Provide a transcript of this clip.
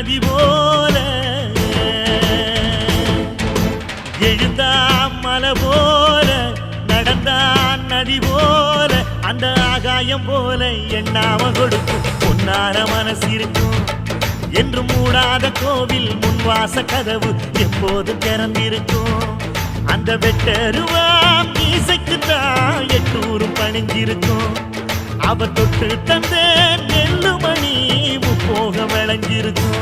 நதி போல எழுந்தா மலை போல நடந்தான் நதி போல அந்த ஆகாயம் போல எண்ணாம கொடுக்கும் பொன்னார மனசு இருக்கும் என்று மூடாத கோவில் முன்வாச கதவு எப்போது திறந்திருக்கும் அந்த வெட்டருவாம் மீசைக்குத்தான் எட்டூரும் பணிஞ்சிருக்கும் அவ தொட்டு தந்த நெல்லுமணி முப்போக விளைஞ்சிருக்கும்